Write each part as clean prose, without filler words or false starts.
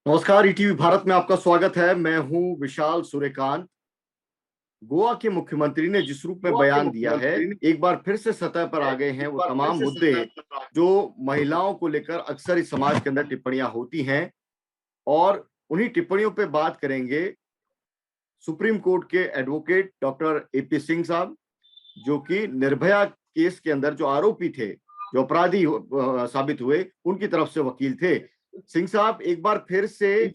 नमस्कार, ईटीवी भारत में आपका स्वागत है। मैं हूं विशाल सूर्यकांत। गोवा के मुख्यमंत्री ने जिस रूप में बयान दिया है, एक बार फिर से सतह पर आ गए हैं वो तमाम मुद्दे जो महिलाओं को लेकर अक्सर इस समाज के अंदर टिप्पणियां होती हैं, और उन्हीं टिप्पणियों पे बात करेंगे सुप्रीम कोर्ट के एडवोकेट डॉक्टर एपी सिंह साहब, जो कि निर्भया केस के अंदर जो आरोपी थे, जो अपराधी साबित हुए, उनकी तरफ से वकील थे। सिंह साहब, एक बार फिर से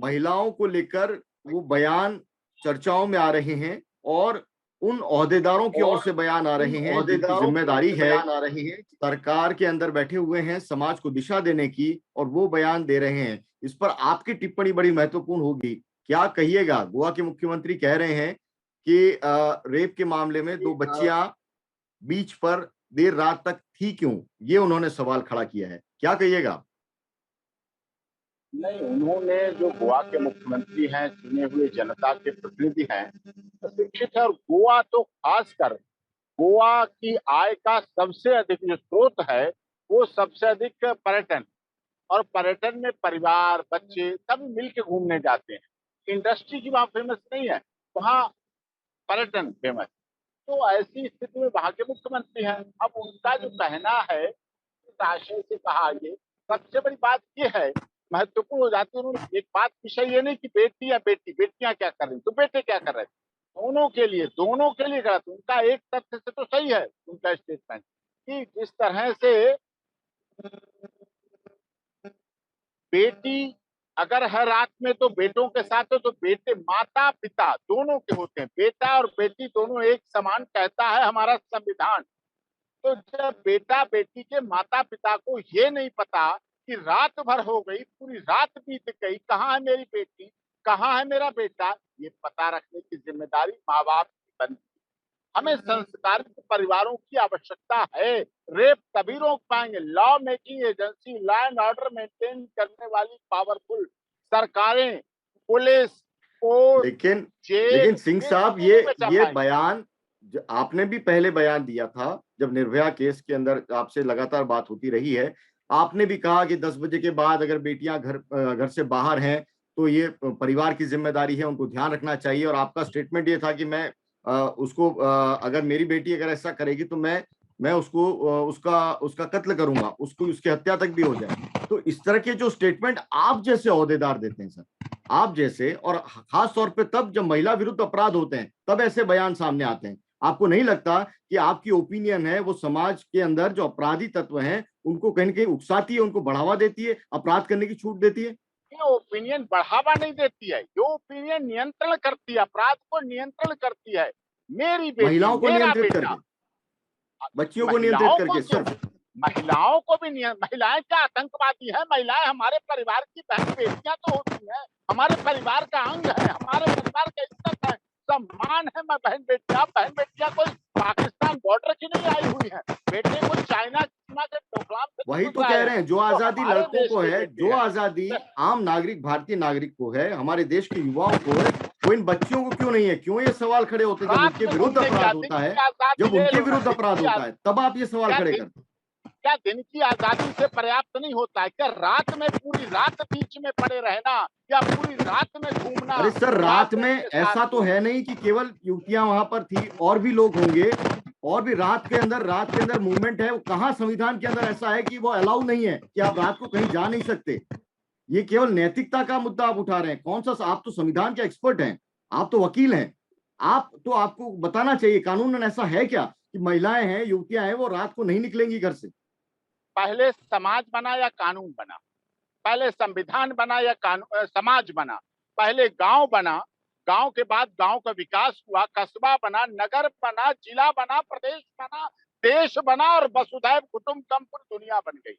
महिलाओं को लेकर वो बयान चर्चाओं में आ रहे हैं, और उन ओहदेदारों की ओर से बयान आ रहे हैं जिनकी जिम्मेदारी है सरकार के अंदर बैठे हुए हैं समाज को दिशा देने की, और वो बयान दे रहे हैं। इस पर आपकी टिप्पणी बड़ी महत्वपूर्ण होगी। क्या कहिएगा? गोवा के मुख्यमंत्री कह रहे हैं कि रेप के मामले में दो बच्चियां बीच पर देर रात तक थी क्यों, ये उन्होंने सवाल खड़ा किया है। क्या कहिएगा? नहीं, उन्होंने जो गोवा के मुख्यमंत्री हैं, चुने हुए जनता के प्रतिनिधि हैं, तो शिक्षित है। और गोवा तो खासकर गोवा की आय का सबसे अधिक जो स्रोत है, वो सबसे अधिक पर्यटन। और पर्यटन में परिवार, बच्चे सब मिलके घूमने जाते हैं। इंडस्ट्री की वहाँ फेमस नहीं है, वहाँ पर्यटन फेमस। तो ऐसी स्थिति में वहाँ के मुख्यमंत्री हैं। अब उनका जो कहना है, इस आशय से कहा, ये सबसे बड़ी बात ये है, महत्वपूर्ण हो जाती है। उन्होंने एक बात विषय ये नहीं कि बेटी या बेटी, बेटियां क्या कर रही तो बेटे क्या कर रहे, दोनों के लिए गलत। उनका एक तथ्य से तो सही है उनका स्टेटमेंट, कि जिस तरह से बेटी अगर है रात में तो बेटों के साथ हो, तो बेटे माता पिता दोनों के होते हैं। बेटा और बेटी दोनों एक समान कहता है हमारा संविधान। तो जब बेटा बेटी के माता पिता को ये नहीं पता कि रात भर हो गई, पूरी रात बीत गई, कहाँ है मेरी बेटी, कहाँ है मेरा बेटा, ये पता रखने की जिम्मेदारी माँ बाप की बनती है। हमें संस्कारित परिवारों की आवश्यकता है। रेप तभी रोक पाएंगे law making agency, law and order maintain करने वाली पावरफुल सरकारें, पुलिस, कोर्ट, लेकिन जेल, लेकिन सिंह ये साहब, नहीं बचा ये पाएंगे। बयान आपने भी पहले बयान दिया था जब निर्भया केस के अंदर आपसे लगातार बात होती रही है। आपने भी कहा कि 10 बजे के बाद अगर बेटियां घर से बाहर हैं तो ये परिवार की जिम्मेदारी है, उनको ध्यान रखना चाहिए। और आपका स्टेटमेंट ये था कि मैं उसको अगर मेरी बेटी अगर ऐसा करेगी तो मैं उसको उसका उसका कत्ल करूंगा, उसको उसकी हत्या तक भी हो जाए। तो इस तरह के जो स्टेटमेंट आप जैसे ओहदेदार देते हैं सर, आप जैसे, और खास तौर पे तब जब महिला विरुद्ध अपराध होते हैं तब ऐसे बयान सामने आते हैं। आपको नहीं लगता कि आपकी ओपिनियन है वो समाज के अंदर जो अपराधी तत्व हैं उनको कहीं ना कहीं उकसाती है, उनको बढ़ावा देती है, अपराध करने की छूट देती है? ये ओपिनियन बढ़ावा नहीं देती है, ये ओपिनियन नियंत्रण करती है, अपराध को नियंत्रण करती है। मेरी बेटी, महिलाओं को मेरा नियंत्रित बेटा। करके, बच्चियों को नियंत्रित महिलाओं को करके क्यों? सिर्फ? महिलाओं को भी महिलाएं क्या आतंकवादी है? महिलाएं हमारे परिवार की बहन बेटियां तो होती हैं, हमारे परिवार का अंग है, हमारे परिवार का इज्जत है, सम्मान है। मैं बहन बेटियां कोई पाकिस्तान बॉर्डर की नहीं आई हुई है, बेटे कोई चाइना सीमा के डोकलाम से तो वही तो नहीं कह आए रहे हैं। हैं, जो तो आजादी हमारे लड़कों देश को के है, बेटे जो हैं। आजादी आम नागरिक, भारतीय नागरिक को है, हमारे देश के युवाओं को है, वो इन बच्चियों को क्यों नहीं है? क्यों ये सवाल खड़े होते हैं जब रात उनके में विरुद्ध घूमने अपराध क्या, होता दिन है? की आजादी जब ले उनके लो ना, विरुद्ध अपराध होता है तब आप ये सवाल क्या खड़े दिन करते हैं? क्या दिन की आजादी से पर्याप्त नहीं होता है क्या? रात में पूरी रात बीच में पड़े रहना, या पूरी रात में घूमना अरे सर, रात में गर्लफ्रेंड के साथ? ऐसा तो है नहीं कि केवल युवतियां वहां पर थी, और भी लोग होंगे। और भी रात के अंदर मूवमेंट है, वो कहाँ संविधान के अंदर ऐसा है कि वो अलाउ नहीं है कि आप रात को कहीं जा नहीं सकते? ये केवल नैतिकता का मुद्दा आप उठा रहे हैं। कौन सा? आप तो संविधान के एक्सपर्ट हैं, आप तो वकील हैं। आपको बताना चाहिए कानूनन ऐसा है क्या कि महिलाएं हैं, युवतियां हैं, वो रात को नहीं निकलेंगी घर से? पहले समाज बना या कानून बना? पहले संविधान बना या कानून समाज बना? पहले गांव बना, गांव के बाद गांव का विकास हुआ, कस्बा बना, नगर बना, जिला बना, प्रदेश बना, देश बना, और वसुधैव कुटुंबकम पूरी दुनिया बन गई।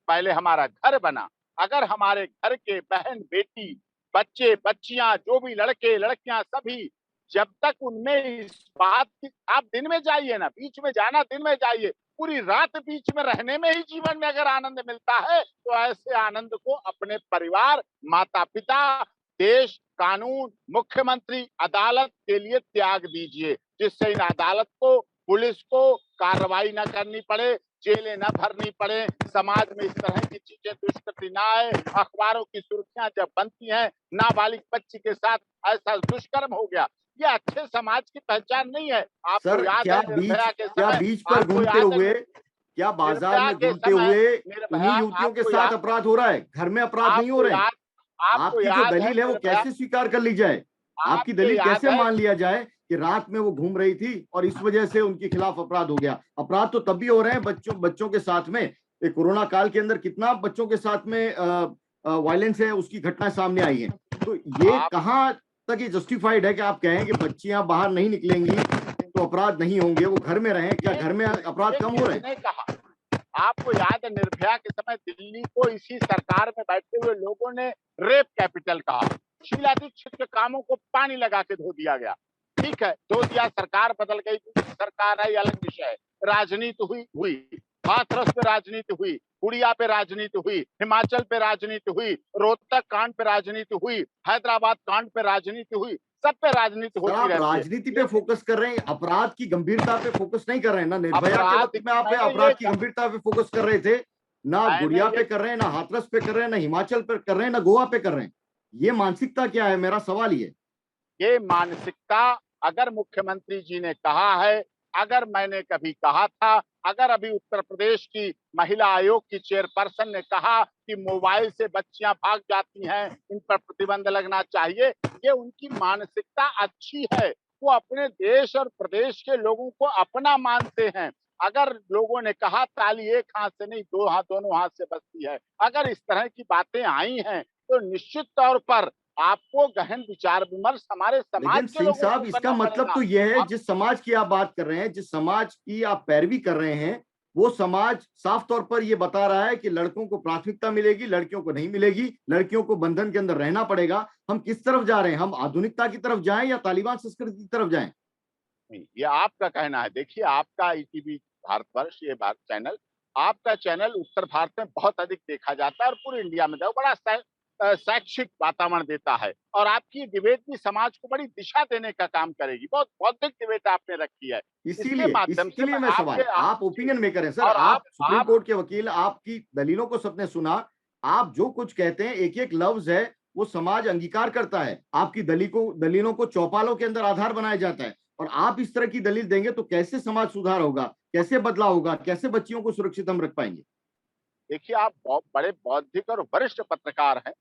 पहले हमारा घर बना। अगर हमारे घर के बहन बेटी, बच्चे बच्चियां, जो भी लड़के लड़कियां, सभी, जब तक उनमें इस बात की, आप दिन में जाइए ना, बीच में जाना, दिन में जाइए, पूरी रात बीच में रहने में ही जीवन में अगर आनंद मिलता है, तो ऐसे आनंद को अपने परिवार, माता पिता, देश, कानून, मुख्यमंत्री, अदालत के लिए त्याग दीजिए, जिससे इन अदालत को, पुलिस को कार्रवाई न करनी पड़े, जेलें न भरनी पड़े, समाज में इस तरह की चीजें दुष्कृति ना आए, अखबारों की सुर्खियां जब बनती हैं, नाबालिग बच्ची के साथ ऐसा दुष्कर्म हो गया, ये अच्छे समाज की पहचान नहीं है। आपको सर याद है निर्भया के क्या समय, बीच पर आपको घूमते याद है हुए, क्या बाजार निर्भया में के घूमते समय, हुए निर्भया उन्हीं युवतियों के आपको साथ याद अपराध हो रहा है, घर में अपराध नहीं हो आपको रहे हैं? याद आपको आपकी जो याद है दलील है वो निर्भया, कैसे स्वीकार कर ली जाए? आपकी आपको दलील याद कैसे है मान लिया जाए कि रात में वो घूम रही थी और इस वजह से उनके खिलाफ अपराध हो गया? अपराध तो तब भी हो रहे हैं बच्चों बच्चों के साथ में। ये कोरोना काल के अंदर कितना बच्चों के साथ में वायलेंस है, उसकी घटनाएं सामने आई हैं। तो ये आप कहाँ तक ये जस्टिफाइड है कि आप कहें कि बच्चियां बाहर नहीं निकलेंगी तो अपराध नहीं होंगे, वो घर में रहें? क्या ये घर में अपराध ये कम हो रहे हैं? किसने कहा? आपको याद है निर्भया के समय दिल्ली को इसी सरकार में बैठे हुए लोगों ने रेप कैपिटल कहा। शीला दीक्षित के कामों को पानी लगा के धो दिया गया। ठीक है, धो दिया, सरकार बदल गई, दूसरी सरकार आई, अलग विषय है। राजनीति हुई हुई हाथरस पे राजनीति हुई, गुड़िया पे राजनीति हुई, हिमाचल पे राजनीति हुई, रोहतक कांड पे राजनीति हुई, हैदराबाद कांड पे राजनीति हुई, सब पे राजनीति सर होती आप रहती है। राजनीति पे लेकिन फोकस कर रहे हैं, अपराध की गंभीरता पे फोकस नहीं कर रहे हैं। ना निर्भया के अपराध वक्त में आप मैंने ये अपराध की गंभीरता पे फोकस कर रहे थे, ना मैंने गुड़िया पे ये कर रहे हैं, ना हाथरस पे कर रहे हैं, ना हिमाचल पे कर रहे हैं, ना गोवा पे कर रहे हैं। ये मानसिकता क्या है, मेरा सवाल ये। ये मानसिकता, अगर मुख्यमंत्री जी ने कहा है, अगर मैंने कभी कहा था, अगर अभी उत्तर प्रदेश की महिला आयोग की चेयरपर्सन ने कहा कि मोबाइल से बच्चियां भाग जाती हैं, इन पर प्रतिबंध लगना चाहिए, ये उनकी मानसिकता अच्छी है। वो अपने देश और प्रदेश के लोगों को अपना मानते हैं। अगर लोगों ने कहा ताली एक हाथ से नहीं, दो हाथ, दोनों हाथ से बजती है, अगर इस तरह की बातें आई हैं, तो निश्चित तौर पर आपको गहन विचार विमर्श हमारे समाज लेकिन के सिंह लोगों साहब को इसका करना मतलब पड़ेगा। तो यह है, आप जिस समाज की आप बात कर रहे हैं, जिस समाज की आप पैरवी कर रहे हैं, वो समाज साफ तौर पर यह बता रहा है कि लड़कों को प्राथमिकता मिलेगी, लड़कियों को नहीं मिलेगी, लड़कियों को बंधन के अंदर रहना पड़ेगा। हम किस तरफ जा रहे हैं? हम आधुनिकता की तरफ जाएं या तालिबान संस्कृति की तरफ जाएं? नहीं, ये आपका कहना है। देखिए, आपका ईटीवी भारतवर्ष, ये बात चैनल, आपका चैनल उत्तर भारत में बहुत अधिक देखा जाता है और पूरे इंडिया में बड़ा शैक्षिक वातावरण देता है, और आपकी डिबेट भी समाज को बड़ी दिशा देने का काम करेगी। बहुत बौद्धिक डिबेट आपने रखी है। इसके माध्यम से इसीलिए मैं मैं आपके सवाल, आप जी, ओपिनियन मेकर हैं सर, और आप सुप्रीम आप कोर्ट के वकील, आपकी दलीलों को सबने सुना। आप जो कुछ कहते हैं, एक एक लफ्ज है, वो समाज अंगीकार करता है। आपकी दलीलों को चौपालों के अंदर आधार बनाया जाता है, और आप इस तरह की दलील देंगे तो कैसे समाज सुधार होगा, कैसे बदलाव होगा, कैसे बच्चियों को सुरक्षित हम रख पाएंगे? देखिए, आप बहुत बड़े बौद्धिक और वरिष्ठ पत्रकार हैं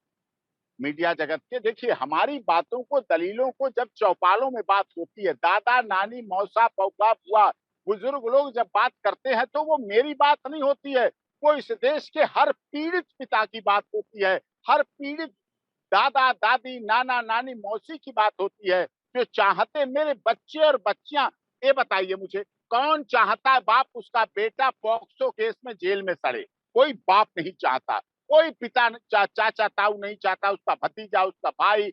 मीडिया जगत के। देखिए, हमारी बातों को, दलीलों को जब चौपालों में बात होती है, दादा नानी मौसा फौफा बुआ बुजुर्ग लोग जब बात करते हैं, तो वो मेरी बात नहीं होती है, वो इस देश के हर पीड़ित पिता की बात होती है, हर पीड़ित दादा दादी नाना नानी मौसी की बात होती है, जो चाहते मेरे बच्चे और बच्चियां। ये बताइए मुझे, कौन चाहता है बाप उसका बेटा पॉक्सो केस में जेल में सड़े? कोई बाप नहीं चाहता, कोई पिता चाचा ताऊ नहीं चाहता, उसका भतीजा, उसका भाई,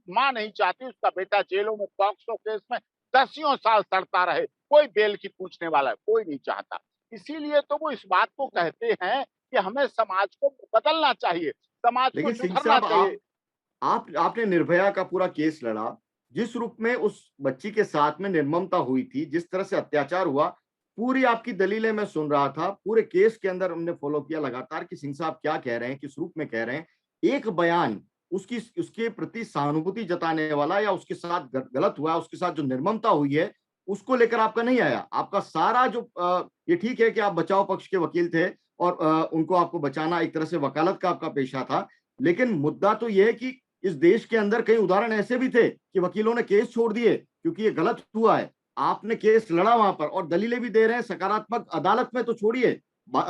माँ नहीं चाहती उसका बेटा जेलों में पॉक्सो केस में दसियों साल सड़ता रहे। कोई बेल की पूछने वाला कोई नहीं चाहता। इसीलिए तो वो इस बात को कहते हैं कि हमें समाज को बदलना चाहिए, समाज को लेकिन सिंह सुधरना साहब, चाहिए। आपने निर्भया का पूरा केस लड़ा, जिस रूप में उस बच्ची के साथ में निर्ममता हुई थी, जिस तरह से अत्याचार हुआ, पूरी आपकी दलीलें मैं सुन रहा था, पूरे केस के अंदर हमने फॉलो किया लगातार कि सिंह साहब क्या कह रहे हैं, किस रूप में कह रहे हैं। एक बयान उसकी उसके प्रति सहानुभूति जताने वाला, या उसके साथ गलत हुआ, उसके साथ जो निर्ममता हुई है, उसको लेकर आपका नहीं आया। आपका सारा जो ये ठीक है कि आप बचाव पक्ष के वकील थे और उनको आपको बचाना एक तरह से वकालत का आपका पेशा था, लेकिन मुद्दा तो यह है कि इस देश के अंदर कई उदाहरण ऐसे भी थे कि वकीलों ने केस छोड़ दिए क्योंकि ये गलत हुआ है। आपने केस लड़ा वहां पर और दलीलें भी दे रहे हैं सकारात्मक, अदालत में तो छोड़िए,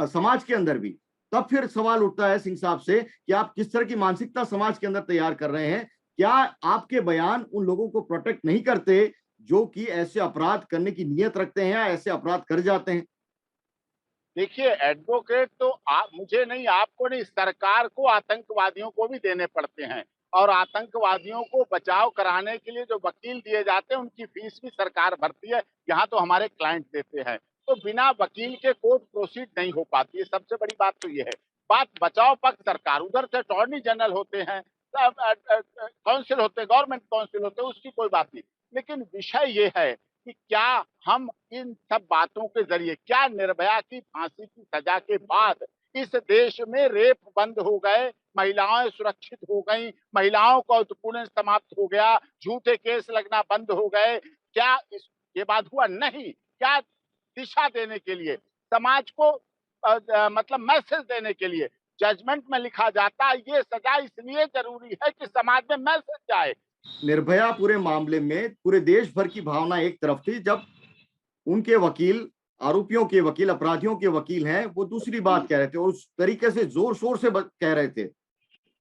समाज के अंदर भी। तब फिर सवाल उठता है सिंह साहब से कि आप किस तरह की मानसिकता समाज के अंदर तैयार कर रहे हैं? क्या आपके बयान उन लोगों को प्रोटेक्ट नहीं करते जो कि ऐसे अपराध करने की नीयत रखते हैं या ऐसे अपराध कर जाते हैं? देखिए, एडवोकेट तो आप, मुझे नहीं, आपको नहीं, सरकार को आतंकवादियों को भी देने पड़ते हैं, और आतंकवादियों को बचाव कराने के लिए जो वकील दिए जाते हैं उनकी फीस भी सरकार भरती है। यहाँ तो हमारे क्लाइंट देते हैं, तो बिना वकील के कोर्ट प्रोसीड नहीं हो पाती है। सबसे बड़ी बात तो ये है। बात बचाव पक्ष सरकार, उधर से अटॉर्नी जनरल होते हैं, काउंसिल होते हैं, गवर्नमेंट काउंसिल होते हैं, उसकी कोई बात नहीं। लेकिन विषय ये है कि क्या हम इन सब बातों के जरिए, क्या निर्भया की फांसी की सजा के बाद इस देश में रेप बंद हो गए, महिलाएं सुरक्षित हो गई, महिलाओं का उत्पीड़न समाप्त हो गया, झूठे केस लगना बंद हो गए, क्या ये बात हुआ? नहीं। क्या दिशा देने के लिए, समाज को मतलब मैसेज देने के लिए जजमेंट में लिखा जाता है ये सजा इसलिए जरूरी है कि समाज में मैसेज जाए। निर्भया पूरे मामले में पूरे देश भर की भावना एक तरफ थी, जब उनके वकील, आरोपियों के वकील, अपराधियों के वकील हैं, वो दूसरी बात कह रहे थे और उस तरीके से जोर शोर से कह रहे थे,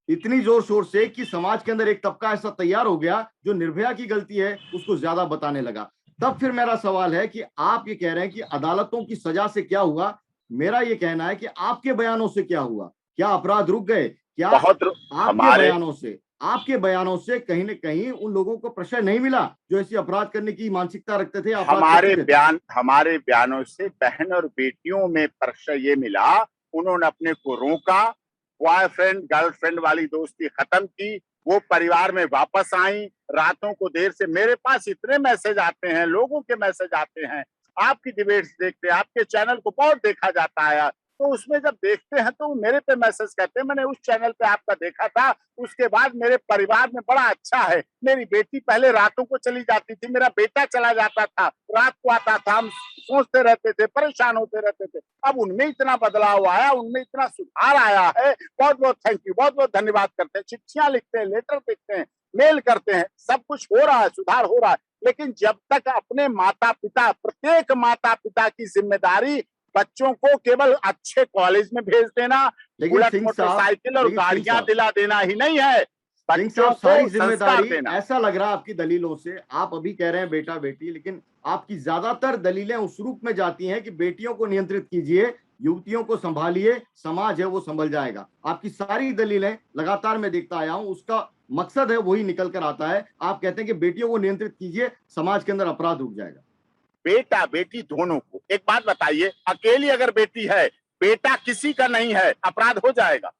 इतनी जोर शोर से कि समाज के अंदर एक तबका ऐसा तैयार हो गया जो निर्भया की गलती है उसको ज्यादा बताने लगा। तब फिर मेरा सवाल है कि आप ये कह रहे हैं कि अदालतों की सजा से क्या हुआ, मेरा ये कहना है कि आपके बयानों से क्या हुआ? क्या अपराध रुक गए? क्या बहुत आपके हमारे बयानों से, आपके बयानों से कहीं न कहीं उन लोगों को प्रश्रय नहीं मिला जो ऐसी अपराध करने की मानसिकता रखते थे, अपराध कर चुके थे? हमारे बयानों से बहन और बेटियों में प्रश्रय ये मिला, उन्होंने अपने को रोका, बॉयफ्रेंड गर्लफ्रेंड वाली दोस्ती खत्म की, वो परिवार में वापस आई, रातों को देर से मेरे पास इतने मैसेज आते हैं, लोगों के मैसेज आते हैं, आपकी डिबेट्स देखते हैं, आपके चैनल को बहुत देखा जाता है, तो उसमें जब देखते हैं तो वो मेरे पे मैसेज करते हैं, मैंने उस चैनल पे आपका देखा था, उसके बाद मेरे परिवार में बड़ा अच्छा है, मेरी बेटी पहले रातों को चली जाती थी, मेरा बेटा चला जाता था, रात को आता था, हम सोचते रहते थे, परेशान होते रहते थे, अब उनमें इतना बदलाव आया, उनमें इतना सुधार आया है, बहुत बहुत थैंक यू, बहुत बहुत धन्यवाद करते हैं, चिट्ठियां लिखते हैं, लेटर लिखते हैं, मेल करते हैं, सब कुछ हो रहा है, सुधार हो रहा है, लेकिन जब तक अपने माता पिता, प्रत्येक माता पिता की जिम्मेदारी बच्चों को केवल अच्छे कॉलेज में भेज देना, बुलेट मोटरसाइकिल और गाड़ियां दिला देना ही नहीं है, बच्चों सारी को जिम्मेदारी, देना। ऐसा लग रहा है आपकी दलीलों से, आप अभी कह रहे हैं बेटा बेटी, लेकिन आपकी ज्यादातर दलीलें उस रूप में जाती हैं कि बेटियों को नियंत्रित कीजिए, युवतियों को संभालिए, समाज है वो संभल जाएगा। आपकी सारी दलीलें लगातार मैं देखता आया हूं, उसका मकसद है वही निकल कर आता है। आप कहते हैं कि बेटियों को नियंत्रित कीजिए, समाज के अंदर अपराध रुक जाएगा। बेटा बेटी दोनों को, एक बात बताइए, अकेली अगर बेटी है, बेटा किसी का नहीं है, अपराध हो जाएगा?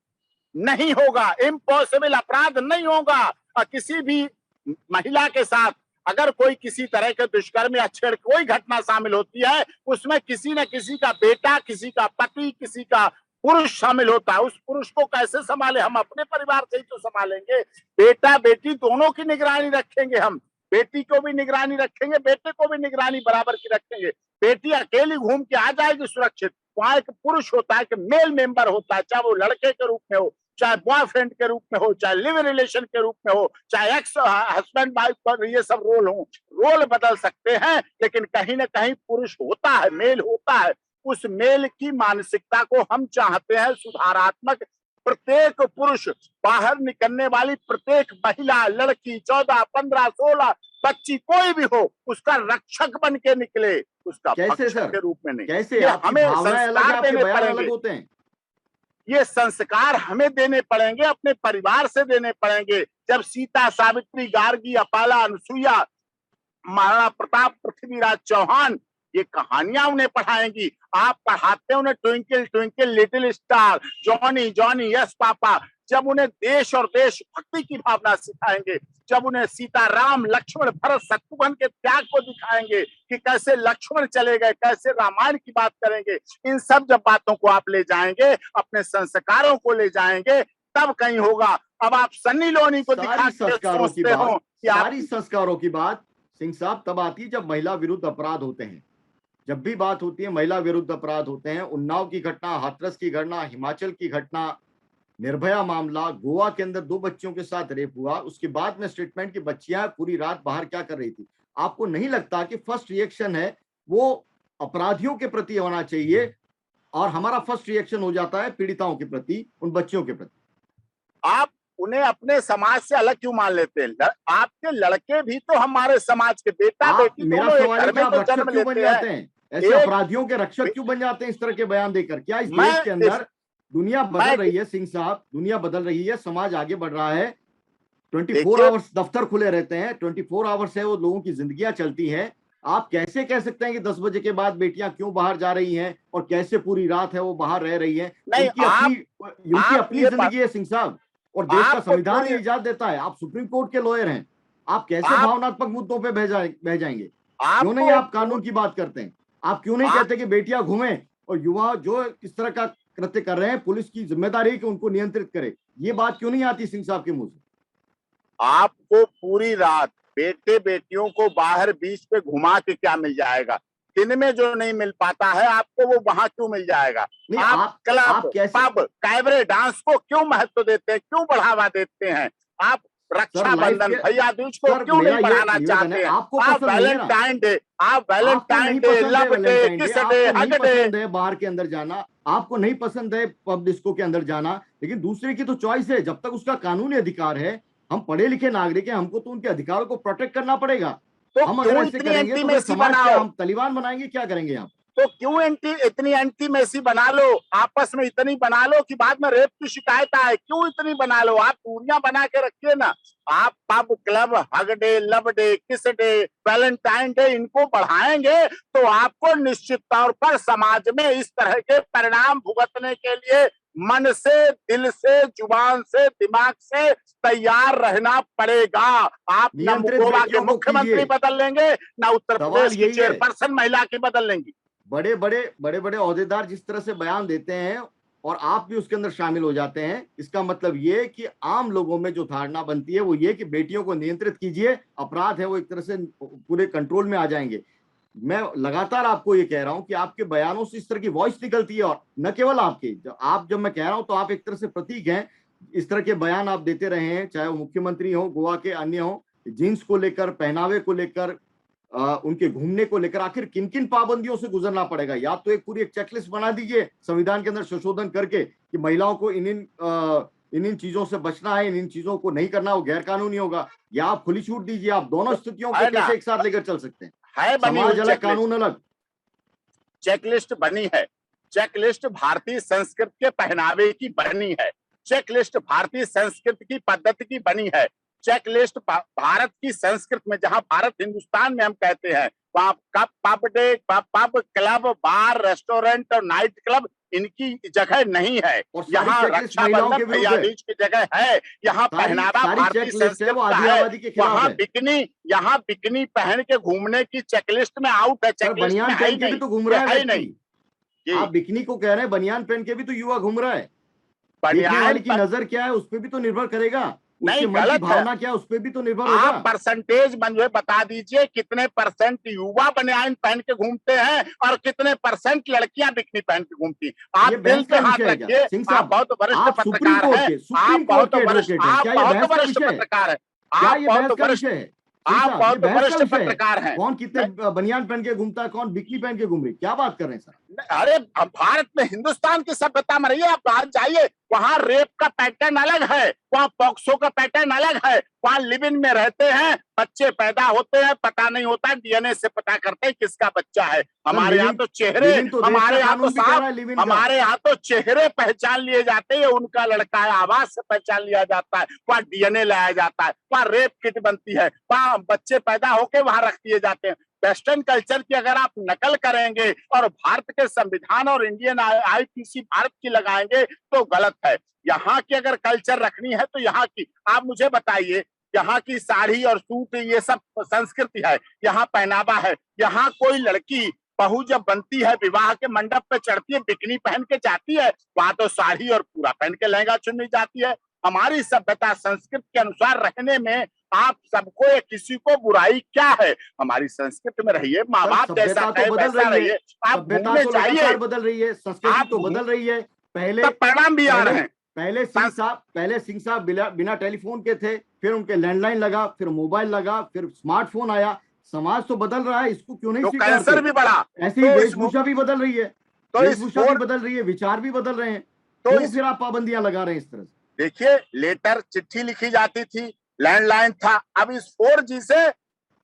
नहीं होगा, इम्पॉसिबल, अपराध नहीं होगा। और किसी भी महिला के साथ अगर कोई किसी तरह के दुष्कर्म या छेड़ कोई घटना शामिल होती है, उसमें किसी न किसी का बेटा, किसी का पति, किसी का पुरुष शामिल होता है। उस पुरुष को कैसे संभाले? हम अपने परिवार से ही तो संभालेंगे। बेटा बेटी दोनों की निगरानी रखेंगे, हम बेटी को भी निगरानी रखेंगे, बेटे को भी निगरानी बराबर की रखेंगे। बेटी अकेली घूम के आ जाएगी सुरक्षित, वहां एक पुरुष होता है, कि मेल मेंबर होता है, चाहे वो लड़के के रूप में हो, चाहे बॉयफ्रेंड के रूप में हो, चाहे लिव इन रिलेशन के रूप में हो, चाहे एक्स हस्बैंड वाइफ पर ये सब रोल हो, रोल बदल सकते हैं, लेकिन कहीं ना कहीं पुरुष होता है, मेल होता है। उस मेल की मानसिकता को हम चाहते हैं सुधारात्मक। प्रत्येक पुरुष, बाहर निकलने वाली प्रत्येक महिला, लड़की, 14, 15, 16 बच्ची कोई भी हो, उसका रक्षक बन के निकले, उसका भक्षक के रूप में नहीं। कैसे? हमें संस्कार देने पड़ेंगे, होते हैं। ये संस्कार हमें देने पड़ेंगे, अपने परिवार से देने पड़ेंगे। जब सीता, सावित्री, गार्गी, अपाला, अनुसुईया, महाराणा प्रताप, पृथ्वीराज चौहान, ये कहानियां उन्हें पढ़ाएंगी। आप पढ़ाते हैं उन्हें twinkle twinkle little star, Johnny Johnny yes papa. जब उन्हें देश और देशभक्ति की भावना सिखाएंगे, जब उन्हें सीता, राम, लक्ष्मण, भरत, शत्रुघ्न के त्याग को दिखाएंगे कि कैसे लक्ष्मण चले गए, कैसे रामायण की बात करेंगे, इन सब जब बातों को आप ले जाएंगे, अपने संस्कारों को ले जाएंगे, तब कहीं होगा। अब आप सन्नी लियोनी को दिखा के सोचते हो कि सारी संस्कारों की बात सिंह साहब तब आती है जब महिला विरुद्ध अपराध होते हैं। जब भी बात होती है महिला विरुद्ध अपराध होते हैं, उन्नाव की घटना, हाथरस की घटना, हिमाचल की घटना, निर्भया मामला, गोवा के अंदर 2 बच्चियों के साथ रेप हुआ, उसके बाद में स्टेटमेंट की बच्चियां पूरी रात बाहर क्या कर रही थी। आपको नहीं लगता कि फर्स्ट रिएक्शन है वो अपराधियों के प्रति होना चाहिए और हमारा फर्स्ट रिएक्शन हो जाता है पीड़िताओं के प्रति, उन बच्चियों के प्रति? आप उन्हें अपने समाज से अलग क्यों मान लेते हैं? आपके लड़के भी तो हमारे समाज के, बेटा बेटी दोनों एक घर में तो जन्म लेते हैं। ऐसे अपराधियों के रक्षक क्यों बन जाते हैं इस तरह के बयान देकर? क्या इस देश के अंदर दुनिया बदल रही है सिंह साहब? दुनिया बदल रही है, समाज आगे बढ़ रहा है, 24 आवर्स दफ्तर खुले रहते हैं, 24 आवर्स है वो लोगों की जिंदगियां चलती हैं। आप कैसे कह सकते हैं कि 10 बजे के बाद बेटियां क्यों बाहर जा रही हैं और कैसे पूरी रात है वो बाहर रह रही हैं? उनकी अपनी जिंदगी है सिंह साहब, और देश का संविधान ये इजाजत देता है। आप सुप्रीम कोर्ट के लॉयर हैं, आप कैसे भावनात्मक मुद्दों पे बह जाएंगे? क्यों नहीं आपको आप कानून की बात करते हैं? आप क्यों नहीं कहते कि बेटियां घूमें और युवा जो इस तरह का कृत्य कर रहे हैं पुलिस की जिम्मेदारी है कि उनको नियंत्रित करे? ये बात क्यों नहीं आती सिंह साहब के मुंह से? आपको पूरी रात बेटे बेटियों को बाहर बीच पे घुमा के क्या मिल जाएगा? दिन में जो नहीं मिल पाता है आपको, वो वहां क्यों मिल जाएगा? नहीं, आप क्लब, आप कैसे पब, कैबरे डांस को क्यों महत्व देते हैं, क्यों बढ़ावा देते हैं? आप सर लाइफ रक्षाबंधन, के भैया दूज को सर क्यों नहीं मेरा ये बढ़ाना निवेदन है, चाहते हैं? आपको आप पसंद नहीं है ना, वैलेंटाइन डे, आप आपको वैलेंटाइन नहीं डे, पसंद है लव डे, वैलेंटाइन डे, किस डे, आपको नहीं हग डे। पसंद है बार के अंदर जाना, आपको नहीं पसंद है पब डिस्को के अंदर जाना, लेकिन दूसरे की तो चॉइस है। जब तक उसका कानूनी अधिकार है, हम पढ़े लिखे नागरिक हैं, हमको तो उनके अधिकारों को प्रोटेक्ट करना पड़ेगा। तो हम अगर क्यों ऐसे इतनी करेंगे तो फिर एंटीमेसी समाज क्या, बनाओ? हम तालिबान बनाएंगे, क्या करेंगे यहाँ? तो क्यों इतनी एंटीमेसी बना लो? आपस में इतनी बना लो कि बाद में रेप की शिकायत आए। क्यों इतनी बना लो? आप दूरियां बना के रखिए ना। आप pub, club, hug day, love day, किस डे, वैलेंटाइन डे इनको बढ़ाएंगे तो आपको निश्चित तौर पर समाज में इस तरह के परिणाम भुगतने के लिए मन से, दिल से, जुबान से, दिमाग से तैयार रहना पड़ेगा। आप ना नियंत्रित गोवा के बेटियों को मुख्यमंत्री कीजिए, बदल लेंगे, ना उत्तर सवाल प्रदेश की यही है। चेयरपर्सन महिला की बदल लेंगी। बड़े बड़े ओहदेदार जिस तरह से बयान देते हैं और आप भी उसके अंदर शामिल हो जाते हैं, इसका मतलब ये कि आम लोगों में जो धारणा बनती है वो ये कि बेटियों को नियंत्रित कीजिए, अपराध है वो एक तरह से पूरे कंट्रोल में आ जाएंगे। मैं लगातार आपको ये कह रहा हूं कि आपके बयानों से इस तरह की वॉइस निकलती है, और न केवल आपकी, जब मैं कह रहा हूं तो आप एक तरह से प्रतीक हैं। इस तरह के बयान आप देते रहे हैं, चाहे वो मुख्यमंत्री हो, गोवा के अन्य हो, जीन्स को लेकर, पहनावे को लेकर, उनके घूमने को लेकर, आखिर किन किन पाबंदियों से गुजरना पड़ेगा? या तो एक पूरी एक चेकलिस्ट बना दीजिए संविधान के अंदर संशोधन करके कि महिलाओं को इन चीजों से बचना है, इन चीजों को नहीं करना, वो गैर कानूनी होगा, या आप खुली छूट दीजिए। आप दोनों स्थितियों को है ना, कैसे एक साथ लेकर चल सकते हैं? है बनी हुई समाज अलग, चेकलिस्ट। कानून अलग। चेकलिस्ट बनी है। चेकलिस्ट भारतीय संस्कृति के पहनावे की बनी है। चेकलिस्ट भारतीय संस्कृति की पद्धति की बनी है। चेकलिस्ट भारत की संस्कृति में, जहां भारत हिंदुस्तान में हम कहते हैं, वहां कब पब डे, पब, क्लब, बार, रेस्टोरेंट और नाइट क्लब इनकी जगह नहीं है। और सारी यहाँ चेकलिस्ट महिलाओं रक्षाबंधन, के विरुद्ध भैया है। दूज की जगह है। यहाँ पहनावा सारी भारतीय चेकलिस्ट है वो संस्कृति का आधी है। आबादी के खिलाफ वहां है। बिकनी, यहाँ बिकनी पहन के घूमने की चेकलिस्ट में आउट है, सर चेकलिस्ट में बनियान है ही पहन के भी नहीं, तो घूम ये रहा है है ही नहीं। व्यक्ति। जी, आप बिकनी को कह रहे हैं, बनियान पहन के भी तो युवा घूम रहा है। देखने बनियान वाले की नजर क्या है उस पर भी तो निर्भर करेगा, उसके नहीं, मन की गलत है। भावना क्या है उस पर भी तो निर्भर आप होगा। परसेंटेज मुझे बता दीजिए, कितने परसेंट युवा बनियान पहन के घूमते हैं और कितने परसेंट लड़कियां बिकनी पहन के घूमती? आप ये दिल बहस पे का हाथ विषय है क्या रखिए। सिंह आप साहब? बहुत वरिष्ठ आप पत्रकार हैं। सुप्रीम कोर्ट के एडवोकेट हैं, आप क्या ये बहुत बहस का वरिष्ठ विषय है? पत्रकार हैं। क्या आप ये बहुत बहस का वरिष्ठ, विषय है सिंह आप साहब? ये बहुत बहस का वरिष्ठ विषय है? पत्रकार हैं। कौन कितने बनियान पहन के घूमता है, कौन बिकनी पहन के घूम रही, क्या बात कर रहे हैं सर? अरे भारत में, हिंदुस्तान की सभ्यता में रहिए, आप बाहर जाइए, वहां रेप का पैटर्न अलग है, वहां पॉक्सो का पैटर्न अलग है। वहां लिव इन में रहते हैं, बच्चे पैदा होते हैं, पता नहीं होता, डीएनए से पता करते हैं किसका बच्चा है। सर हमारे यहाँ तो चेहरे, लिव इन तो देश हमारे का यहाँ तो कानून भी कह साहब, रहा है लिव इन का। हमारे यहाँ तो चेहरे पहचान लिए जाते हैं, उनका लड़का है, आवाज से पहचान लिया जाता है, वहां डीएनए लाया जाता है, वहां रेप किट बनती है, वहां बच्चे पैदा होके वहां रख दिए जाते हैं। वेस्टर्न कल्चर की अगर आप नकल करेंगे और भारत के संविधान और इंडियन आईपीसी भारत की लगाएंगे तो गलत है। यहाँ की अगर कल्चर रखनी है तो यहाँ की, आप मुझे बताइए, यहाँ की साड़ी और सूट ये सब संस्कृति है, यहाँ पहनावा है। यहाँ कोई लड़की बहू जब बनती है, विवाह के मंडप पे चढ़ती है, बिकनी पहन के जाती है, वहां तो साड़ी और पूरा पहन के लहंगा चुन्नी जाती है। हमारी सभ्यता संस्कृति के अनुसार रहने में आप सबको या किसी को बुराई क्या है? हमारी संस्कृति में रहिए, माँ बाप जैसा सभ्यता कहे तो बदल वैसा रही है, रहिए। आप सभ्यता घूमने तो जाइए, लगातार बदल रही है, संस्कृति आप तो बदल रही है। पहले तब परिणाम भी आ रहे हैं। पहले सिंह साहब बिना टेलीफोन के थे, फिर उनके लैंडलाइन लगा, फिर मोबाइल लगा, फिर स्मार्टफोन आया। समाज तो बदल रहा है, इसको क्यों नहीं तो स्वीकारते? कैंसर भी बढ़ा, ऐसी ही वेशभूषा भी बदल रही है, तो इस वेशभूषा भी बदल रही है, विचार भी बदल रहे हैं, तो क्यों फिर आप पाबंदियां लगा रहे हैं इस तरह से? देखिए, लेटर चिट्ठी लिखी जाती थी, लैंडलाइन था, अब इस 4G से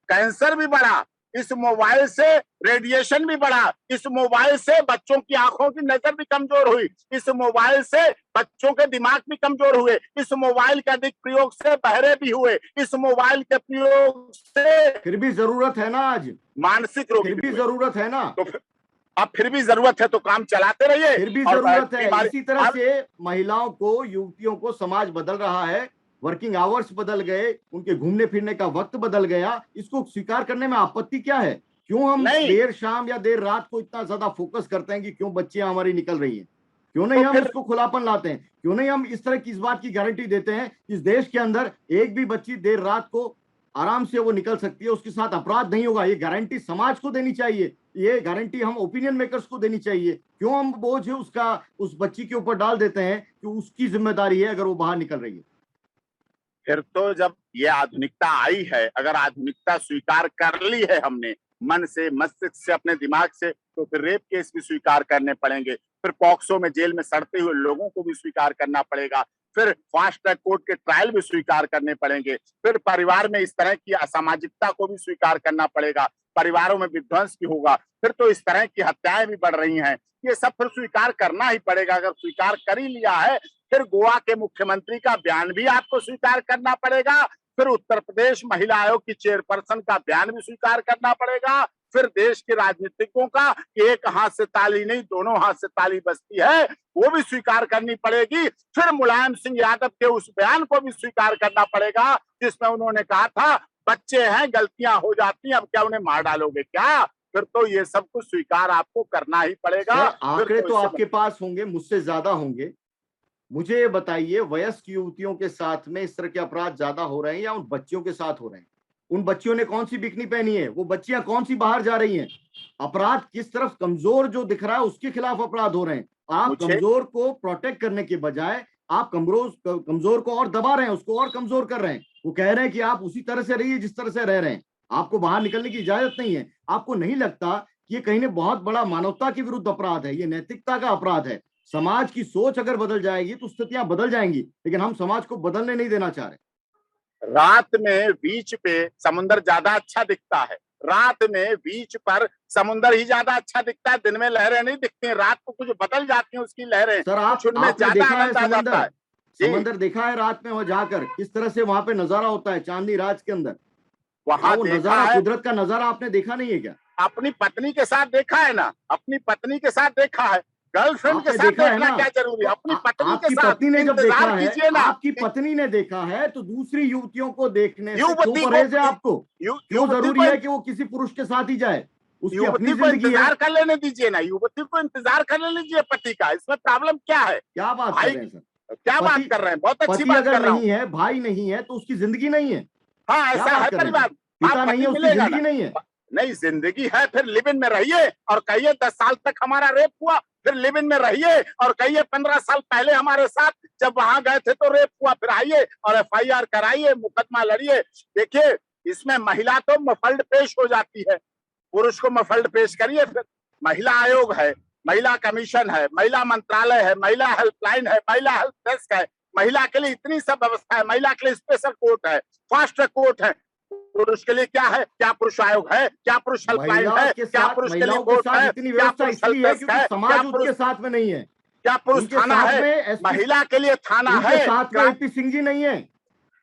कैंसर भी बढ़ा, इस मोबाइल से रेडिएशन भी बढ़ा, इस मोबाइल से बच्चों की आंखों की नजर भी कमजोर हुई, इस मोबाइल से बच्चों के दिमाग भी कमजोर हुए, इस मोबाइल के अधिक प्रयोग से बहरे भी हुए, इस मोबाइल के प्रयोग से फिर भी जरूरत है ना आज, मानसिक रोगी फिर भी जरूरत है ना, तो अब फिर भी जरूरत है तो काम चलाते रहिए। फिर भी और जरूरत है। इसी तरह से महिलाओं को, युवतियों को समाज बदल रहा है, वर्किंग आवर्स बदल गए, उनके घूमने फिरने का वक्त बदल गया, इसको स्वीकार करने में आपत्ति क्या है? क्यों हम नहीं देर शाम या देर रात को इतना ज्यादा फोकस करते हैं कि क्यों बच्चियां हमारी निकल रही हैं? क्यों नहीं तो हम फिर इसको खुलापन लाते हैं? क्यों नहीं हम इस तरह की इस बात की गारंटी देते हैं इस देश के अंदर एक भी बच्ची देर रात को आराम से वो निकल सकती है, उसके साथ अपराध नहीं होगा? ये गारंटी समाज को देनी चाहिए, ये गारंटी हम ओपिनियन मेकर्स को देनी चाहिए। क्यों हम बोझ उसका उस बच्ची के ऊपर डाल देते हैं कि उसकी जिम्मेदारी है अगर वो बाहर निकल रही है? फिर तो जब ये आधुनिकता आई है, अगर आधुनिकता स्वीकार कर ली है हमने मन से, मस्तिष्क से, अपने दिमाग से, तो फिर रेप केस भी स्वीकार करने पड़ेंगे, फिर पॉक्सो में जेल में सड़ते हुए लोगों को भी स्वीकार करना पड़ेगा, फिर फास्ट ट्रैक कोर्ट के ट्रायल भी स्वीकार करने पड़ेंगे, फिर परिवार में इस तरह की असामाजिकता को भी स्वीकार करना पड़ेगा, परिवारों में विध्वंस भी होगा, फिर तो इस तरह की हत्याएं भी बढ़ रही हैं। ये सब फिर स्वीकार करना ही पड़ेगा। अगर स्वीकार कर ही लिया है, फिर गोवा के मुख्यमंत्री का बयान भी आपको स्वीकार करना पड़ेगा, फिर उत्तर प्रदेश महिला आयोग की चेयरपर्सन का बयान भी स्वीकार करना पड़ेगा, फिर देश के राजनीतिकों का एक हाथ से ताली नहीं दोनों हाथ से ताली बजती है वो भी स्वीकार करनी पड़ेगी, फिर मुलायम सिंह यादव के उस बयान को भी स्वीकार करना पड़ेगा जिसमें उन्होंने कहा था बच्चे हैं गलतियां हो जाती हैं, अब क्या उन्हें मार डालोगे क्या? फिर तो ये सब कुछ स्वीकार आपको करना ही पड़ेगा। सर, आंकड़े तो आपके पास होंगे, मुझसे ज्यादा होंगे। मुझे ये बताइए, वयस्क युवतियों के साथ में इस तरह के अपराध ज्यादा हो रहे हैं या उन बच्चियों के साथ हो रहे हैं? उन बच्चियों ने कौन सी बिकनी पहनी है? वो बच्चियां कौन सी बाहर जा रही हैं? अपराध किस तरफ कमजोर जो दिख रहा है उसके खिलाफ अपराध हो रहे हैं। आप मुझे कमजोर को प्रोटेक्ट करने के बजाय आप कमजोर को और दबा रहे हैं, उसको और कमजोर कर रहे हैं। वो कह रहे हैं कि आप उसी तरह से रहिए जिस तरह से रह रहे हैं, आपको बाहर निकलने की इजाजत नहीं है। आपको नहीं लगता कि ये कहीं ने बहुत बड़ा मानवता के विरुद्ध अपराध है, ये नैतिकता का अपराध है? समाज की सोच अगर बदल जाएगी तो स्थितियां बदल जाएंगी, लेकिन हम समाज को बदलने नहीं देना चाह रहे। रात में बीच पे समुंदर ज्यादा अच्छा दिखता है, रात में बीच पर समुंदर ही ज्यादा अच्छा दिखता है, दिन में लहरें नहीं दिखती हैं, रात को कुछ बदल जाती हैं उसकी लहरें, सर, कुछ उनमें आपने ज्यादा देखा है आनंद आ जाता है। जी, समंदर देखा है रात में वहां जाकर किस तरह से वहां पे नजारा होता है चांदनी रात के अंदर? क्या वहां वो देखा नजारा, है, कुदरत का नजारा आपने देखा नहीं है क्या? अपनी पत्नी के साथ देखा है ना, अपनी पत्नी के साथ देखा है, गर्लफ्रेंड के आपने साथ देखा है देखना ना? क्या जरूरी तो है, अपनी पत्नी के आपकी साथ पत्नी ने जब इंतजार देखा है, कीजिए ना। आपकी पत्नी ने देखा है तो दूसरी युवतियों को देखने से क्यों युवती को परहेज है आपको? क्यों युवती जरूरी को है कि वो किसी पुरुष के साथ ही जाए? उसकी अपनी युवती को जिंदगी है। इंतजार कर लेने दीजिए ना, युवती को इंतजार कर लेने दीजिए पति का, इसमें प्रॉब्लम क्या है? क्या बात कर भाई रहे हैं सर? क्या बात पति कर रहे हैं, बहुत अच्छी पति बात अगर कर रहा हूँ। नहीं है, भाई नहीं है, तो उसकी जिंदगी नहीं है? हाँ क्या ऐसा बात है कर रहे हैं परिवार। सर? हाँ पिता नहीं पति है, उसकी मिलेगा ना। जिंदगी नहीं है? नहीं जिंदगी है, फिर लिव इन में रहिए और कहिए 10 साल तक हमारा रेप हुआ, फिर लिव इन में रहिए और कहिए 15 साल पहले हमारे साथ जब वहां गए थे तो रेप हुआ, फिर आइए और एफआईआर कराइए, मुकदमा लड़िए। देखिए इसमें महिला तो मफल्ड पेश हो जाती है, पुरुष को मफल्ड पेश करिए। फिर महिला आयोग है, महिला कमीशन है, महिला मंत्रालय है, महिला हेल्पलाइन है, महिला हेल्प डेस्क है, महिला के लिए इतनी सब व्यवस्था है, महिला के लिए स्पेशल कोर्ट है, फास्ट ट्रैक कोर्ट है। पुरुष के लिए क्या है? क्या पुरुष आयोग है? क्या पुरुष हेल्पलाइन है? क्या पुरुष के लिए महिलाओं के कोर्ट साथ है? इतनी क्या व्यवस्था पुरुष हेल्प इसलिए है डेस्क क्योंकि है? क्या समाज पुरुष उनके साथ में नहीं है। क्या पुरुष उनके थाना साथ है? में एसपी, महिला के लिए थाना उनके है। साथ में एपी सिंह जी नहीं है।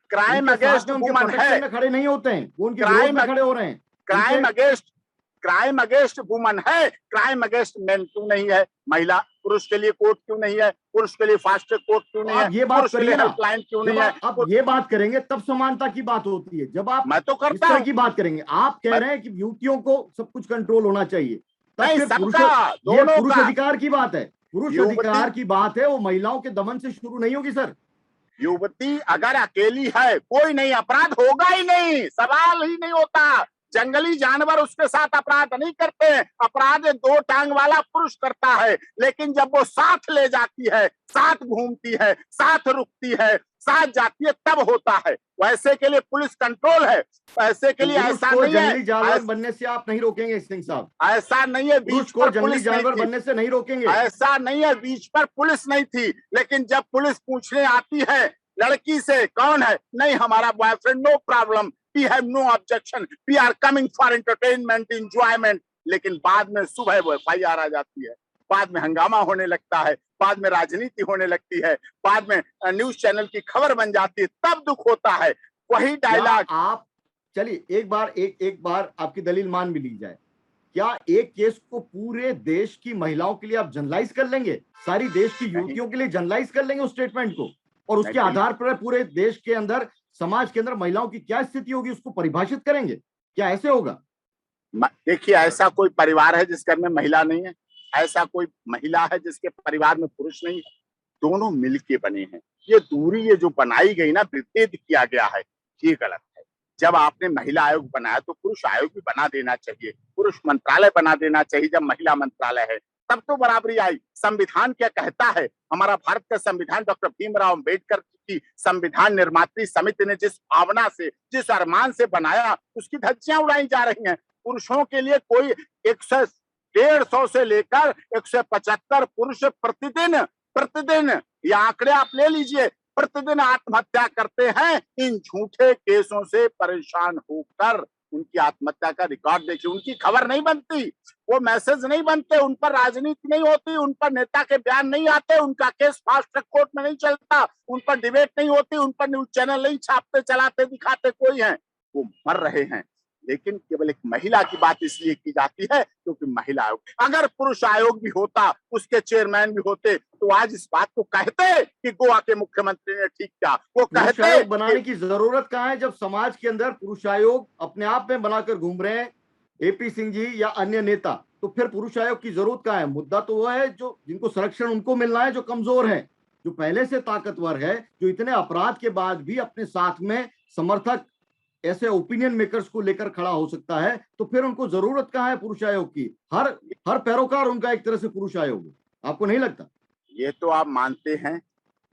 क्राइम उनके साथ अगेंस्ट में उनके वुमन है। प्रोटेक्शन में खड़े नहीं होते हैं, वो उनके विरोध क्राइम में खड़े हो रहे हैं। उनके crime against crime against woman है, क्राइम अगेंस्ट मेन क्यों नहीं है? महिला पुरुष के लिए कोर्ट क्यों नहीं है? पुरुष के लिए फास्ट ट्रैक कोर्ट क्यों तो नहीं है? आप ये बात पुरुष के लिए करिए ना। हेल्पलाइन क्यों जब नहीं है? आप ये बात करेंगे तब समानता की बात होती है। जब आप मैं तो इस करता तरह हूं। की बात करेंगे, आप कह मैं रहे हैं कि युवतियों को सब कुछ कंट्रोल होना चाहिए, तब नहीं फिर पुरुष, सबका, ये दोनों पुरुष का। अधिकार की बात है। पुरुष युवती अधिकार की बात है, वो महिलाओं के दमन से शुरू नहीं होगी सर। युवती अगर अकेली है कोई नहीं, अपराध होगा ही नहीं, सवाल ही नहीं होता। जंगली जानवर उसके साथ अपराध नहीं करते हैं, अपराध दो टांग वाला पुरुष करता है, लेकिन जब वो साथ ले जाती है, साथ घूमती है, साथ रुकती है, साथ जाती है, तब होता है। वैसे के लिए पुलिस कंट्रोल है, ऐसे के लिए पुरुष ऐसा को नहीं है। जंगली जानवर बनने से आप नहीं रोकेंगे सिंह साहब। ऐसा नहीं है पुरुष बीच को पर जंगली पुलिस नहीं जानवर थी, बनने से नहीं रोकेंगे। ऐसा नहीं है बीच पर पुलिस नहीं थी, लेकिन जब पुलिस पूछने आती है लड़की से कौन है, नहीं हमारा boyfriend, no problem, we have no objection, we are coming for entertainment enjoyment, लेकिन बाद में सुबह वो एफआईआर आ जाती है, बाद में हंगामा होने लगता है, बाद में राजनीति होने लगती है, बाद में न्यूज चैनल की खबर बन जाती है, तब दुख होता है। वही क्या डायलॉग। आप, चलिए एक बार आपकी दलील मान भी ली जाए, क्या एक केस को पूरे देश की महिलाओं के लिए आप जनरलाइज कर लेंगे? सारी देश की नहीं युवतियों के लिए जनरलाइज कर लेंगे उस स्टेटमेंट को? और उसके आधार पर पूरे देश के अंदर, समाज के अंदर महिलाओं की क्या स्थिति होगी उसको परिभाषित करेंगे? क्या ऐसे होगा? देखिए, ऐसा कोई परिवार है जिसके घर में महिला नहीं है, ऐसा कोई महिला है जिसके परिवार में पुरुष नहीं है, दोनों मिलके बने हैं। ये दूरी ये जो बनाई गई ना, विभेद किया गया है, ये गलत है। जब आपने महिला आयोग बनाया तो पुरुष आयोग भी बना देना चाहिए, पुरुष मंत्रालय बना देना चाहिए। जब महिला मंत्रालय है तब तो बराबरी आई। संविधान क्या कहता है? हमारा भारत का संविधान डॉक्टर भीमराव अम्बेडकर की संविधान निर्मात्री समिति ने जिस भावना से, जिस अरमान से बनाया, उसकी धज्जियां उड़ाई जा रही हैं। पुरुषों के लिए कोई 150 से लेकर 175 पुरुष प्रतिदिन ये आंकड़े आप ले लीजिए, प्रतिदिन आत्महत्या करते हैं। इन झूठे केसों से परेशान होकर उनकी आत्महत्या का रिकॉर्ड देखिए, उनकी खबर नहीं बनती, वो मैसेज नहीं बनते, उन पर राजनीति नहीं होती, उन पर नेता के बयान नहीं आते, उनका केस फास्ट ट्रैक कोर्ट में नहीं चलता, उन पर डिबेट नहीं होती, उन पर न्यूज चैनल नहीं छापते, चलाते दिखाते कोई है। वो मर रहे हैं, लेकिन केवल एक महिला की बात इसलिए की जाती है क्योंकि महिला आयोग। अगर पुरुष आयोग भी होता, उसके चेयरमैन भी होते, तो आज इस बात को कहते कि गोवा के मुख्यमंत्री ने ठीक किया। वो कहते आयोग बनाने की जरूरत कहाँ है जब समाज के अंदर पुरुष आयोग अपने आप में बनाकर घूम रहे हैं एपी सिंह जी या अन्य नेता, तो फिर पुरुष आयोग की जरूरत कहाँ है? मुद्दा तो वो है जो जिनको संरक्षण उनको मिलना है, जो कमजोर है, जो पहले से ताकतवर है, जो इतने अपराध के बाद भी अपने साथ में समर्थक ऐसे ओपिनियन मेकर्स को लेकर खड़ा हो सकता है, तो फिर उनको जरूरत कहाँ है पुरुष आयोग की? हर पैरोकार उनका एक तरह से पुरुष आयोग है, आपको नहीं लगता? ये तो आप मानते हैं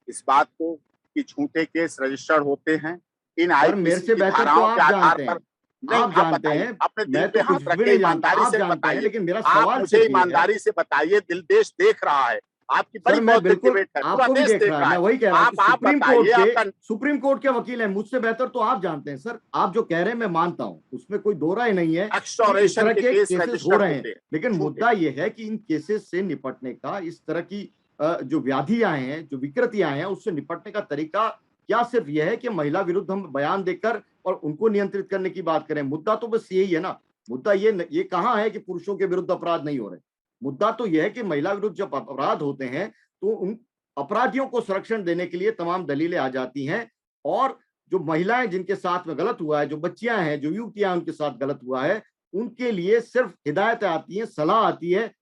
इस बात को कि झूठे केस रजिस्टर्ड होते हैं इन मेरे से बेहतर तो आप जानते हैं, आप जानते हैं, अपने दिल पे हाथ रखे, ईमानदारी से बताइए। लेकिन मेरा आप सवाल मुझे ईमानदारी से बताइए, दिल देश देख रहा है, आपकी बड़ी बौद्धिक डिबेट है, पूरा देश देख रहा है। मैं वही कह रहा हूं, आप सुप्रीम कोर्ट के वकील हैं, मुझसे बेहतर तो आप जानते हैं सर। आप जो कह रहे हैं मैं मानता हूं, उसमें कोई दो राय नहीं है, एक्सटॉर्शन के केसेस हो रहे हैं, लेकिन मुद्दा ये है कि इन केसेस से निपटने का, इस तरह की जो व्याधियां हैं, जो विकृतियां हैं, उससे निपटने का तरीका क्या सिर्फ यह है कि महिला विरुद्ध हम बयान देकर और उनको नियंत्रित करने की बात करें? मुद्दा तो बस यही है ना। मुद्दा ये कहाँ है कि पुरुषों के विरुद्ध अपराध नहीं हो रहे। मुद्दा तो यह है कि महिला विरुद्ध जब अपराध होते हैं तो उन अपराधियों को संरक्षण देने के लिए तमाम दलीलें आ जाती हैं, और जो महिलाएं जिनके साथ में गलत हुआ है, जो बच्चियां हैं, जो युवतियां उनके साथ गलत हुआ है, उनके लिए सिर्फ हिदायतें आती हैं, सलाह आती है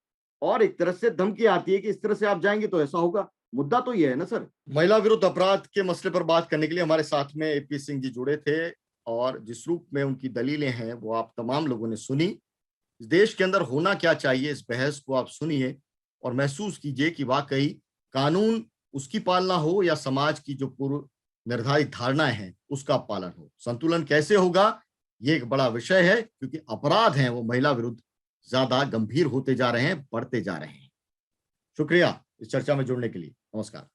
और एक तरह से धमकी आती है कि इस तरह से आप जाएंगे तो ऐसा होगा। मुद्दा तो ये है ना सर। महिला विरुद्ध अपराध के मसले पर बात करने के लिए हमारे साथ में एपी सिंह जी जुड़े थे, और जिस रूप में उनकी दलीलें हैं वो आप तमाम लोगों ने सुनी। इस देश के अंदर होना क्या चाहिए, इस बहस को आप सुनिए और महसूस कीजिए कि वाकई कानून उसकी पालना हो या समाज की जो पूर्व निर्धारित धारणाएं हैं उसका पालन हो। संतुलन कैसे होगा, ये एक बड़ा विषय है, क्योंकि अपराध हैं वो महिला विरुद्ध ज्यादा गंभीर होते जा रहे हैं, बढ़ते जा रहे हैं। शुक्रिया इस चर्चा में जुड़ने के लिए। नमस्कार।